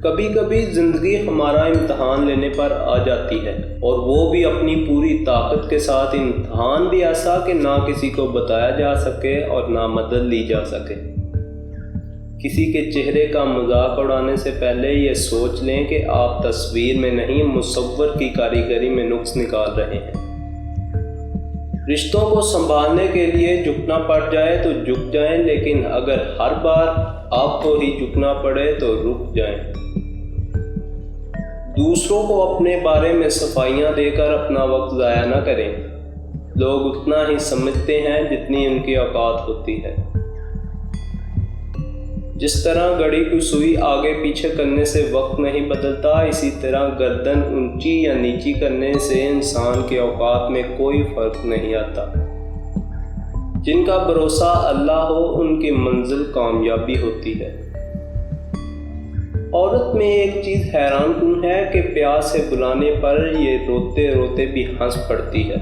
کبھی کبھی زندگی ہمارا امتحان لینے پر آ جاتی ہے، اور وہ بھی اپنی پوری طاقت کے ساتھ۔ امتحان بھی ایسا کہ نہ کسی کو بتایا جا سکے اور نہ مدد لی جا سکے۔ کسی کے چہرے کا مذاق اڑانے سے پہلے یہ سوچ لیں کہ آپ تصویر میں نہیں، مصور کی کاریگری میں نقص نکال رہے ہیں۔ رشتوں کو سنبھالنے کے لیے جھکنا پڑ جائے تو جھک جائیں، لیکن اگر ہر بار آپ کو ہی جھکنا پڑے تو رک جائیں۔ دوسروں کو اپنے بارے میں صفائیاں دے کر اپنا وقت ضائع نہ کریں۔ لوگ اتنا ہی سمجھتے ہیں جتنی ان کی اوقات ہوتی ہے۔ جس طرح گھڑی کی سوئی آگے پیچھے کرنے سے وقت نہیں بدلتا، اسی طرح گردن اونچی یا نیچی کرنے سے انسان کے اوقات میں کوئی فرق نہیں آتا۔ جن کا بھروسہ اللہ ہو ان کی منزل کامیابی ہوتی ہے۔ عورت میں ایک چیز حیران کن ہے کہ پیار سے بلانے پر یہ روتے روتے بھی ہنس پڑتی ہے۔